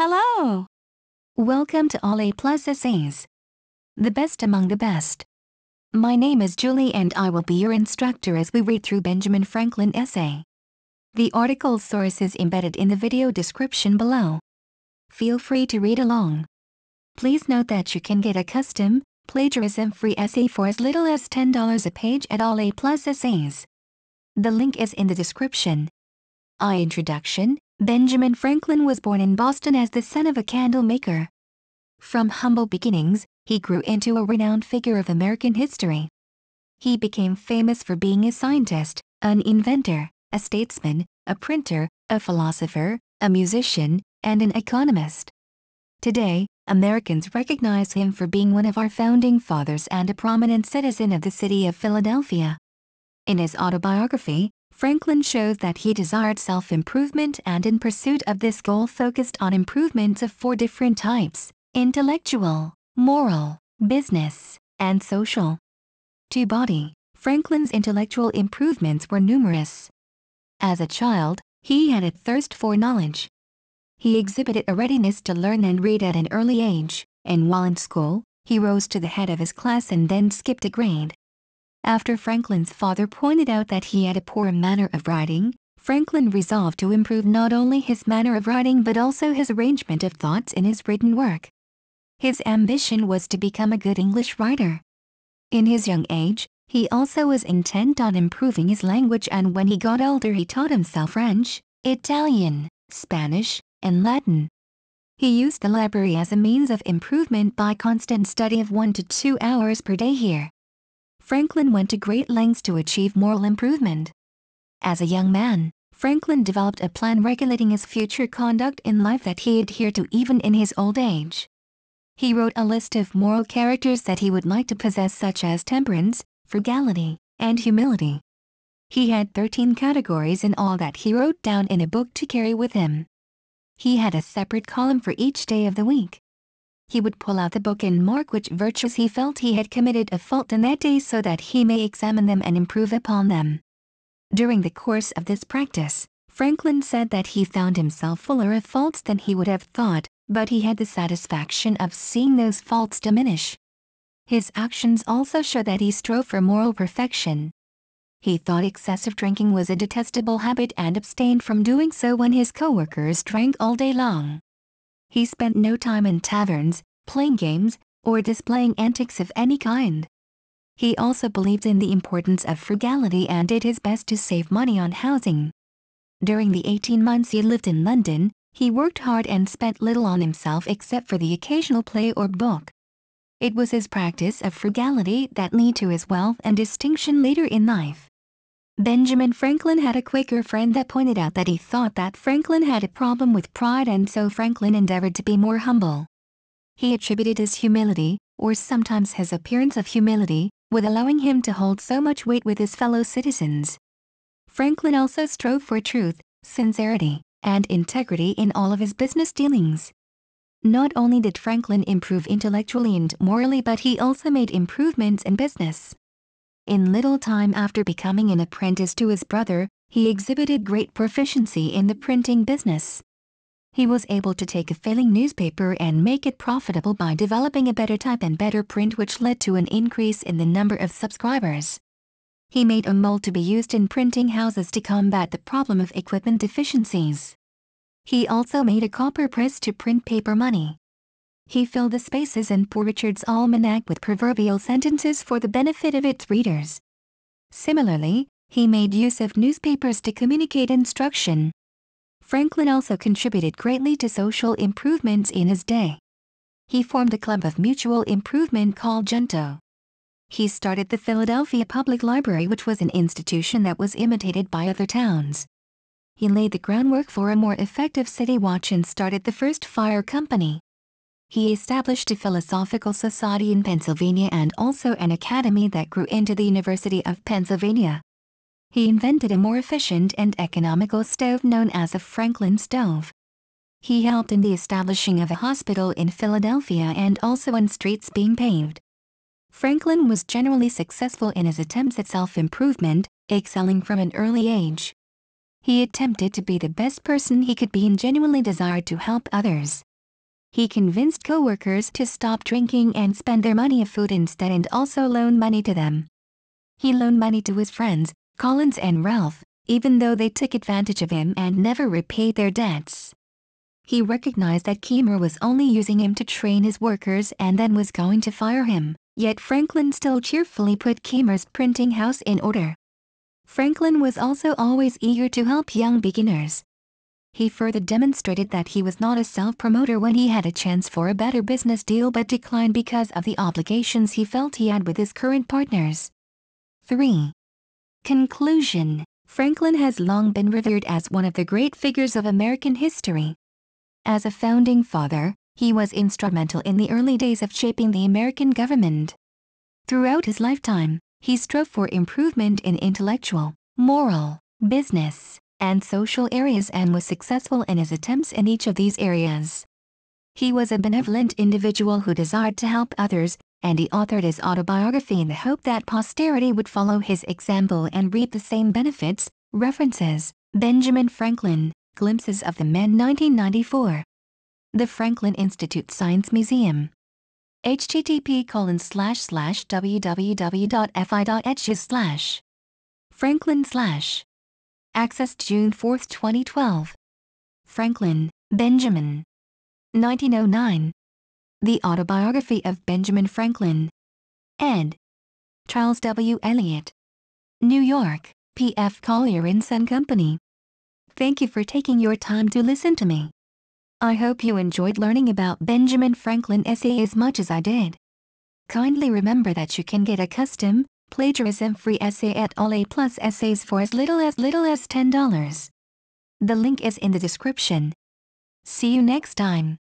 Hello! Welcome to All A Plus Essays, the best among the best. My name is Julie and I will be your instructor as we read through Benjamin Franklin's essay. The article's source is embedded in the video description below. Feel free to read along. Please note that you can get a custom, plagiarism-free essay for as little as $10 a page at All A Plus Essays. The link is in the description. Introduction. Benjamin Franklin was born in Boston as the son of a candle maker. From humble beginnings, he grew into a renowned figure of American history. He became famous for being a scientist, an inventor, a statesman, a printer, a philosopher, a musician, and an economist. Today, Americans recognize him for being one of our founding fathers and a prominent citizen of the city of Philadelphia. In his autobiography, Franklin shows that he desired self-improvement and in pursuit of this goal focused on improvements of 4 different types: intellectual, moral, business, and social. To body, Franklin's intellectual improvements were numerous. As a child, he had a thirst for knowledge. He exhibited a readiness to learn and read at an early age, and while in school, he rose to the head of his class and then skipped a grade. After Franklin's father pointed out that he had a poor manner of writing, Franklin resolved to improve not only his manner of writing but also his arrangement of thoughts in his written work. His ambition was to become a good English writer. In his young age, he also was intent on improving his language, and when he got older he taught himself French, Italian, Spanish, and Latin. He used the library as a means of improvement by constant study of 1 to 2 hours per day here. Franklin went to great lengths to achieve moral improvement. As a young man, Franklin developed a plan regulating his future conduct in life that he adhered to even in his old age. He wrote a list of moral characters that he would like to possess, such as temperance, frugality, and humility. He had 13 categories in all that he wrote down in a book to carry with him. He had a separate column for each day of the week. He would pull out the book and mark which virtues he felt he had committed a fault in that day so that he may examine them and improve upon them. During the course of this practice, Franklin said that he found himself fuller of faults than he would have thought, but he had the satisfaction of seeing those faults diminish. His actions also show that he strove for moral perfection. He thought excessive drinking was a detestable habit and abstained from doing so when his coworkers drank all day long. He spent no time in taverns, playing games, or displaying antics of any kind. He also believed in the importance of frugality and did his best to save money on housing. During the 18 months he lived in London, he worked hard and spent little on himself except for the occasional play or book. It was his practice of frugality that led to his wealth and distinction later in life. Benjamin Franklin had a Quaker friend that pointed out that he thought that Franklin had a problem with pride, and so Franklin endeavored to be more humble. He attributed his humility, or sometimes his appearance of humility, with allowing him to hold so much weight with his fellow citizens. Franklin also strove for truth, sincerity, and integrity in all of his business dealings. Not only did Franklin improve intellectually and morally, but he also made improvements in business. In little time after becoming an apprentice to his brother, he exhibited great proficiency in the printing business. He was able to take a failing newspaper and make it profitable by developing a better type and better print, which led to an increase in the number of subscribers. He made a mold to be used in printing houses to combat the problem of equipment deficiencies. He also made a copper press to print paper money. He filled the spaces in Poor Richard's almanac with proverbial sentences for the benefit of its readers. Similarly, he made use of newspapers to communicate instruction. Franklin also contributed greatly to social improvements in his day. He formed a club of mutual improvement called Junto. He started the Philadelphia Public Library, which was an institution that was imitated by other towns. He laid the groundwork for a more effective city watch and started the first fire company. He established a philosophical society in Pennsylvania and also an academy that grew into the University of Pennsylvania. He invented a more efficient and economical stove known as a Franklin stove. He helped in the establishing of a hospital in Philadelphia and also in streets being paved. Franklin was generally successful in his attempts at self-improvement, excelling from an early age. He attempted to be the best person he could be and genuinely desired to help others. He convinced co-workers to stop drinking and spend their money on food instead and also loan money to them. He loaned money to his friends, Collins and Ralph, even though they took advantage of him and never repaid their debts. He recognized that Kiemer was only using him to train his workers and then was going to fire him, yet Franklin still cheerfully put Kiemer's printing house in order. Franklin was also always eager to help young beginners. He further demonstrated that he was not a self-promoter when he had a chance for a better business deal but declined because of the obligations he felt he had with his current partners. 3. Conclusion. Franklin has long been revered as one of the great figures of American history. As a founding father, he was instrumental in the early days of shaping the American government. Throughout his lifetime, he strove for improvement in intellectual, moral, business, and social areas and was successful in his attempts in each of these areas. He was a benevolent individual who desired to help others, and he authored his autobiography in the hope that posterity would follow his example and reap the same benefits. References: Benjamin Franklin, Glimpses of the Man, 1994. The Franklin Institute Science Museum. http://www.fi.edu/. Franklin/. Accessed June 4, 2012. Franklin, Benjamin. 1909. The Autobiography of Benjamin Franklin. Ed. Charles W. Eliot. New York, P.F. Collier & Son Company. Thank you for taking your time to listen to me. I hope you enjoyed learning about Benjamin Franklin essay as much as I did. Kindly remember that you can get a custom, plagiarism-free essay at All A+ Essays for as little as $10. The link is in the description. See you next time.